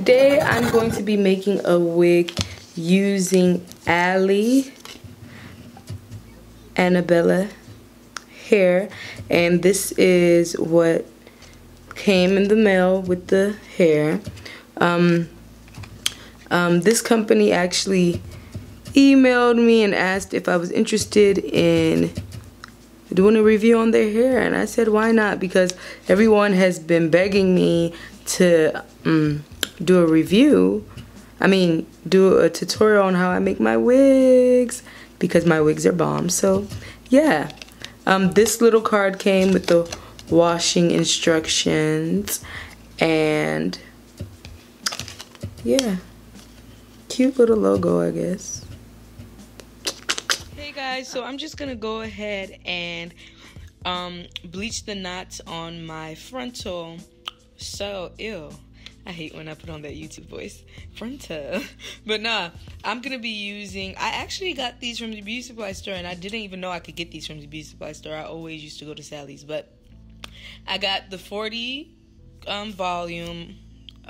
Today I'm going to be making a wig using Annabella hair, and this is what came in the mail with the hair. This company actually emailed me and asked if I was interested in doing a review on their hair, and I said why not, because everyone has been begging me to do a review. Do a tutorial on how I make my wigs, because my wigs are bomb. So yeah, this little card came with the washing instructions, and yeah, cute little logo, I guess. Hey guys, so I'm just gonna go ahead and bleach the knots on my frontal. So ew, I hate when I put on that YouTube voice, frontal. But nah, I'm gonna be using, I actually got these from the beauty supply store, and I didn't even know I could get these from the beauty supply store. I always used to go to Sally's, but I got the 40 volume,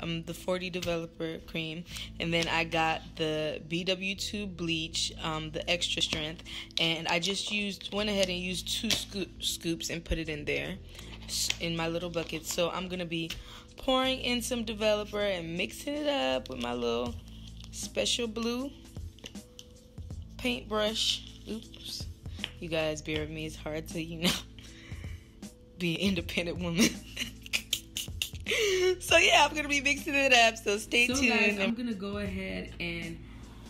the 40 developer cream, and then I got the BW2 bleach, the extra strength, and I just went ahead and used 2 scoops and put it in there in my little bucket. So I'm gonna be pouring in some developer and mixing it up with my little special blue paintbrush. Oops, you guys bear with me, it's hard to, you know, be an independent woman. So yeah, I'm gonna be mixing it up, so stay tuned. Guys, I'm gonna go ahead and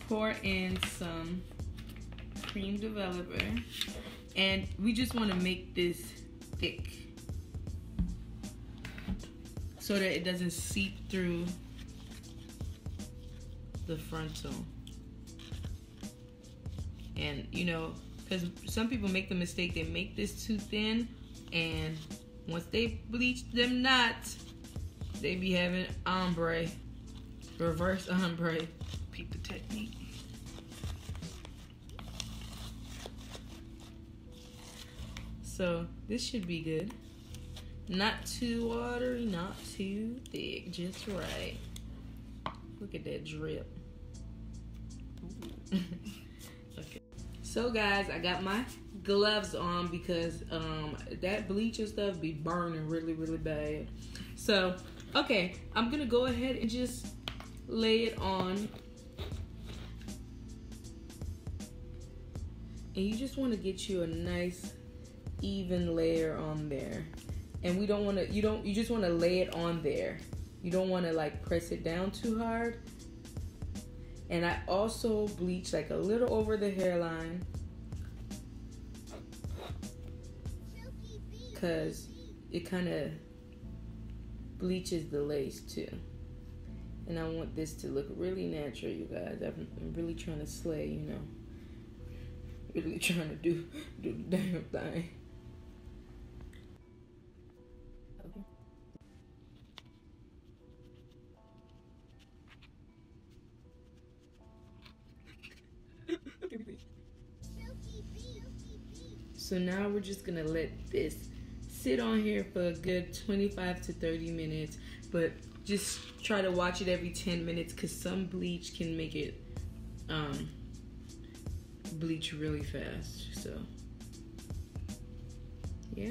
pour in some cream developer, and we just want to make this thick so that it doesn't seep through the frontal. And you know, because some people make the mistake, they make this too thin, and once they bleach them knots, they be having ombre, reverse ombre. Peep the technique. So this should be good. Not too watery, not too thick, just right. Look at that drip. Okay. So guys, I got my gloves on because that bleaching stuff be burning really, really bad. So, okay, I'm gonna go ahead and just lay it on. And you just want to get you a nice even layer on there. And we don't want to, you just want to lay it on there. You don't want to like press it down too hard. And I also bleach like a little over the hairline, because it kind of bleaches the lace too. And I want this to look really natural, you guys. I'm really trying to slay, you know. Really trying to do the damn thing. So now we're just gonna let this sit on here for a good 25 to 30 minutes, but just try to watch it every 10 minutes, because some bleach can make it bleach really fast. So yeah.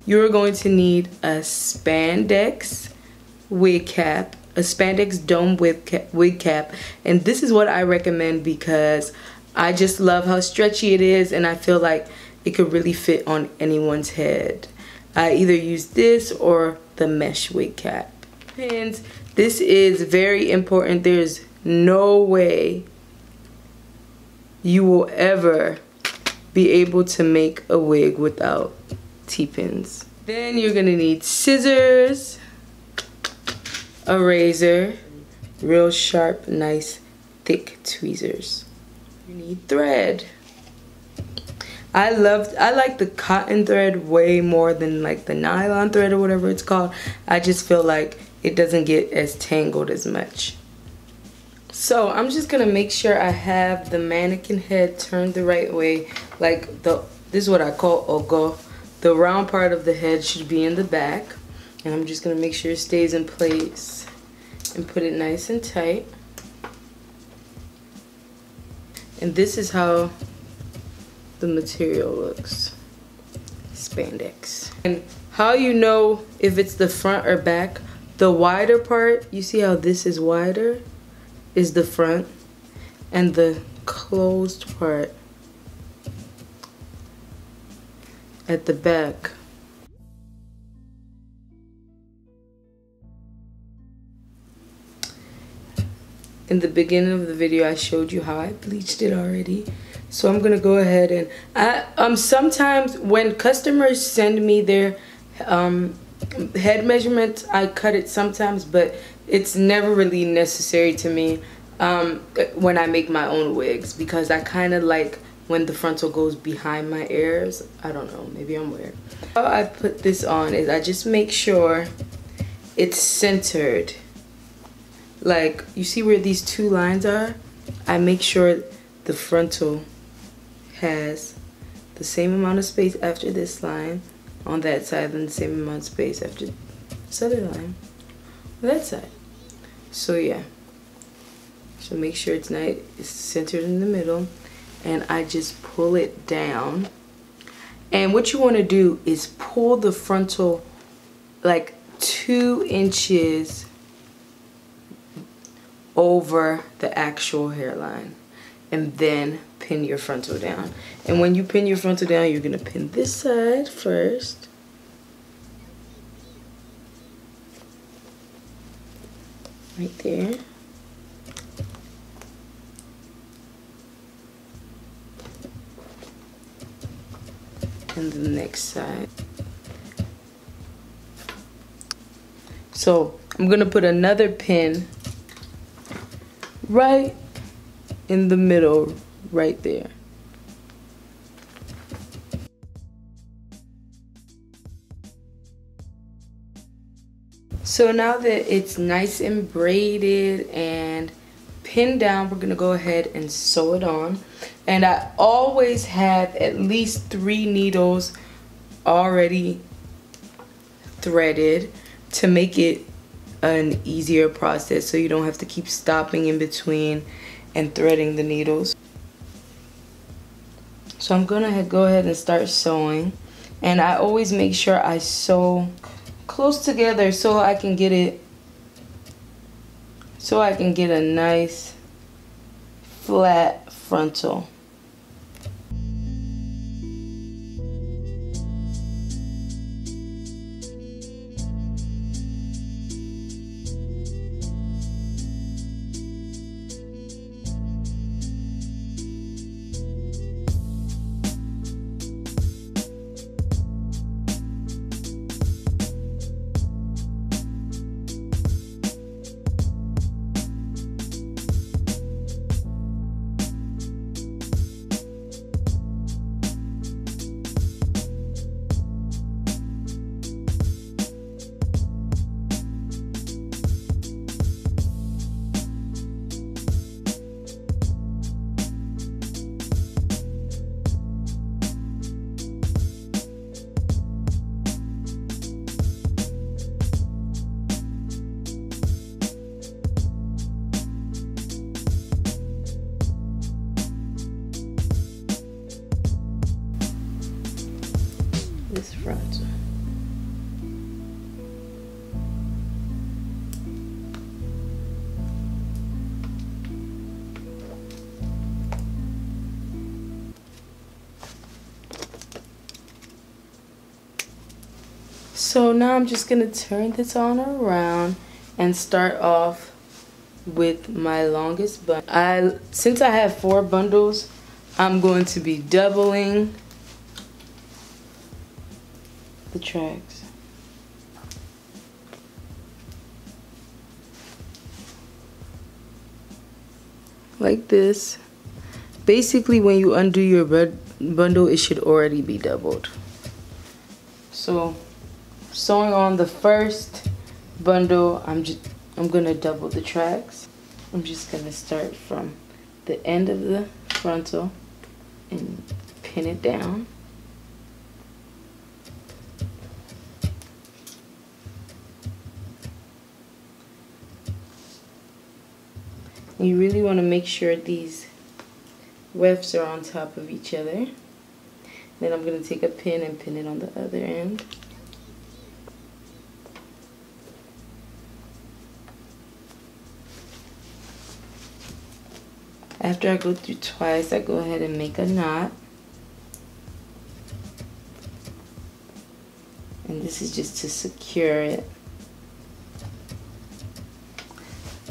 You're going to need a spandex wig cap, a spandex dome wig cap, and this is what I recommend because I just love how stretchy it is, and I feel like it could really fit on anyone's head. I either use this or the mesh wig cap. Pins, this is very important. There's no way you will ever be able to make a wig without T-pins. Then you're gonna need scissors, a razor, real sharp, nice, thick tweezers. You need thread. I like the cotton thread way more than like the nylon thread or whatever it's called. I just feel like it doesn't get as tangled as much. So I'm just gonna make sure I have the mannequin head turned the right way. Like this is what I call ogo. The round part of the head should be in the back. And I'm just gonna make sure it stays in place and put it nice and tight. And this is how the material looks. Spandex. And how you know if it's the front or back, the wider part, you see how this is wider, is the front, and the closed part at the back. In the beginning of the video, I showed you how I bleached it already. So I'm gonna go ahead and sometimes when customers send me their head measurements, I cut it sometimes, but it's never really necessary to me when I make my own wigs, because I kind of like when the frontal goes behind my ears. I don't know, maybe I'm weird. How I put this on is I just make sure it's centered. Like, you see where these two lines are? I make sure the frontal has the same amount of space after this line on that side and the same amount of space after this other line on that side. So yeah, so make sure it's nice, it's centered in the middle, and I just pull it down. And what you want to do is pull the frontal like 2 inches over the actual hairline, and then pin your frontal down. And when you pin your frontal down, you're gonna pin this side first, right there, and the next side. So I'm gonna put another pin right in the middle, right there. So now that it's nice and braided and pinned down, we're gonna go ahead and sew it on. And I always have at least 3 needles already threaded to make it an easier process, so you don't have to keep stopping in between and threading the needles. So I'm gonna go ahead and start sewing, and I always make sure I sew close together so I can get a nice flat frontal. This frontal. So now I'm just gonna turn this on around and start off with my longest bundle. Since I have 4 bundles, I'm going to be doubling the tracks. Like this. Basically, when you undo your bundle, it should already be doubled. So sewing on the first bundle, I'm gonna double the tracks. I'm just gonna start from the end of the frontal and pin it down. You really want to make sure these wefts are on top of each other. Then I'm going to take a pin and pin it on the other end. After I go through twice, I go ahead and make a knot. And this is just to secure it.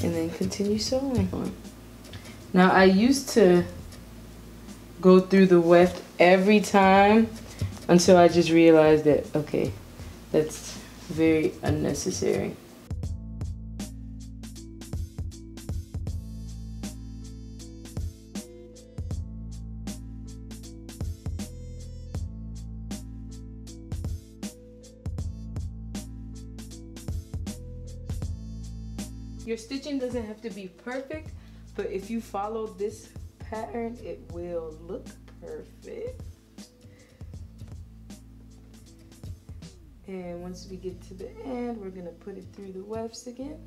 And then continue sewing on. Now I used to go through the weft every time until I just realized that, okay, that's very unnecessary. Your stitching doesn't have to be perfect, but if you follow this pattern, it will look perfect. And once we get to the end, we're gonna put it through the wefts again.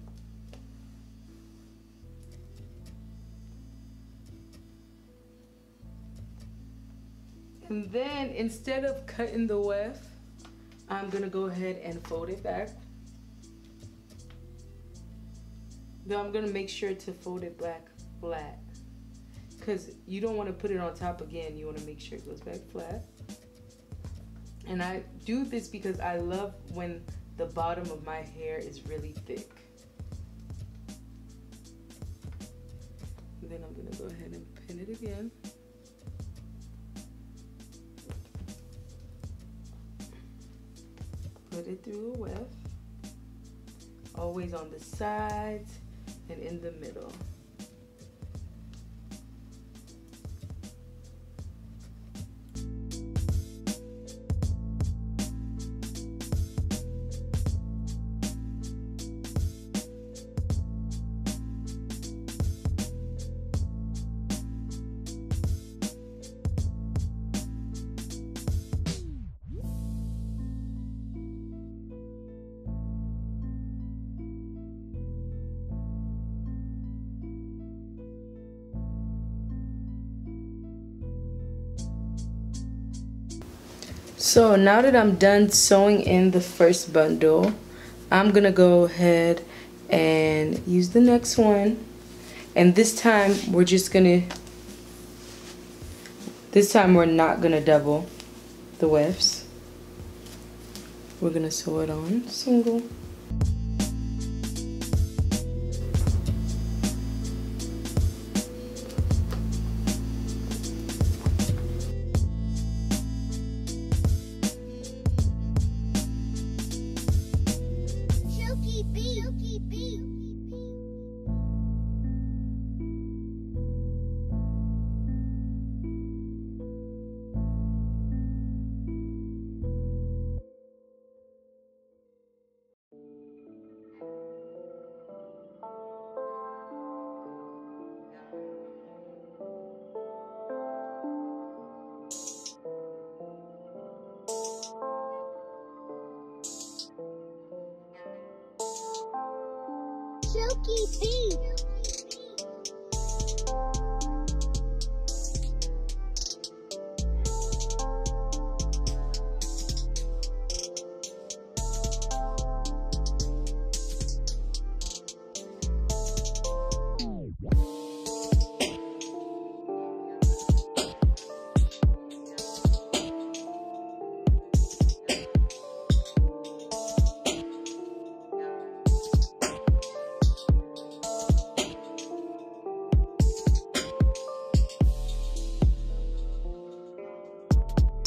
And then instead of cutting the weft, I'm gonna go ahead and fold it back. Though I'm gonna make sure to fold it back flat, because you don't want to put it on top again. You want to make sure it goes back flat. And I do this because I love when the bottom of my hair is really thick. And then I'm gonna go ahead and pin it again. Put it through a weft, always on the sides and in the middle. So now that I'm done sewing in the first bundle, I'm gonna go ahead and use the next one. And this time we're not gonna double the wefts. We're gonna sew it on single.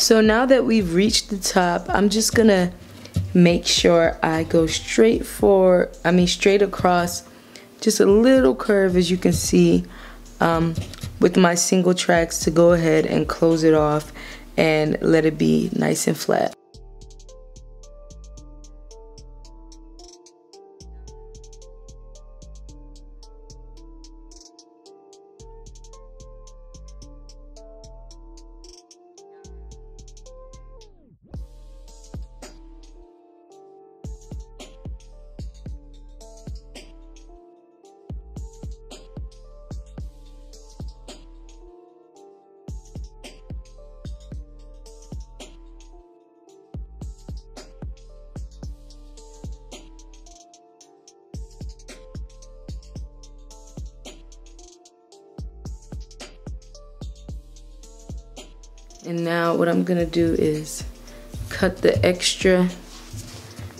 So now that we've reached the top, I'm just gonna make sure I go straight across, just a little curve, as you can see, with my single tracks, to go ahead and close it off. and let it be nice and flat. And now what I'm gonna do is cut the extra.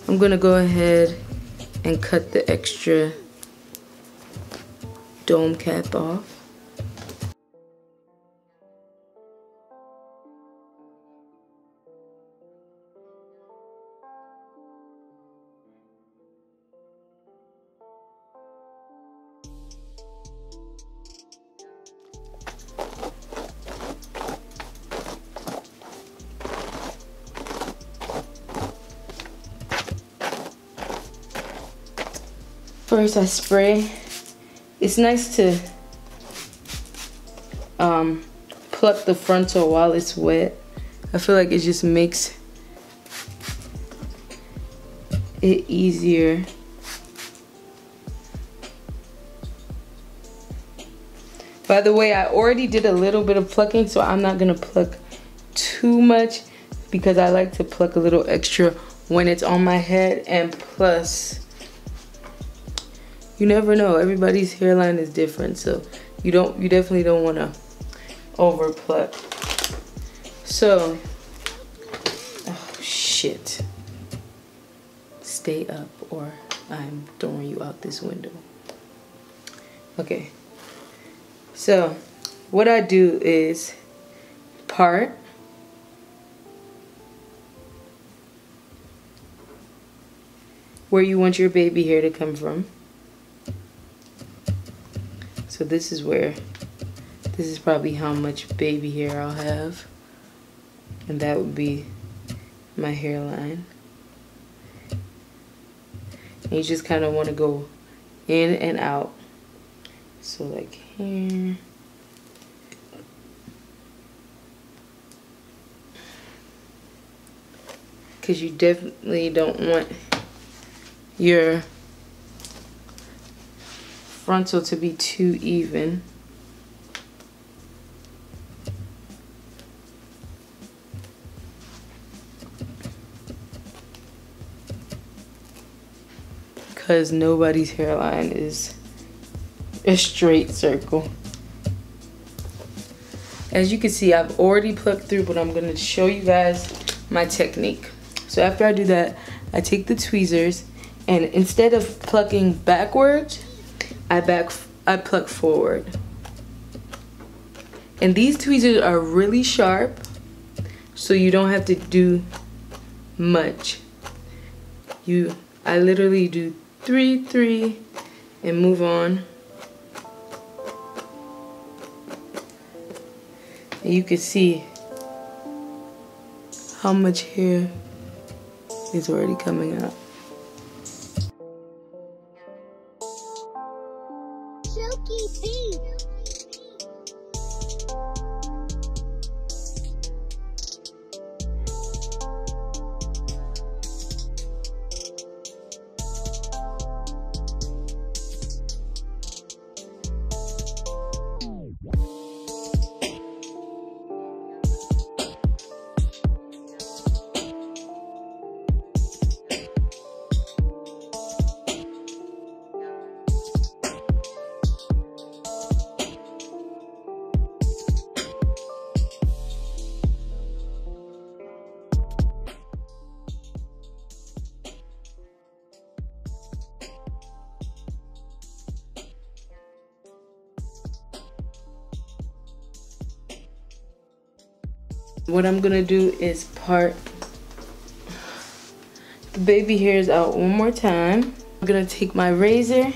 I'm gonna go ahead and cut the extra dome cap off. First I spray. It's nice to pluck the frontal while it's wet. I feel like it just makes it easier. By the way, I already did a little bit of plucking, so I'm not gonna pluck too much because I like to pluck a little extra when it's on my head. And plus, you never know, everybody's hairline is different, so you definitely don't want to over pluck. So, oh shit, stay up or I'm throwing you out this window. Okay, so what I do is part where you want your baby hair to come from. So this is probably how much baby hair I'll have. And that would be my hairline. And you just kind of want to go in and out. So like here. Because you definitely don't want your frontal to be too even. Because nobody's hairline is a straight circle. As you can see, I've already plucked through, but I'm going to show you guys my technique. So after I do that, I take the tweezers, and instead of plucking backwards, I pluck forward. And these tweezers are really sharp, so you don't have to do much. I literally do 3, 3, and move on. And you can see how much hair is already coming out. What I'm gonna do is part the baby hairs out one more time. I'm gonna take my razor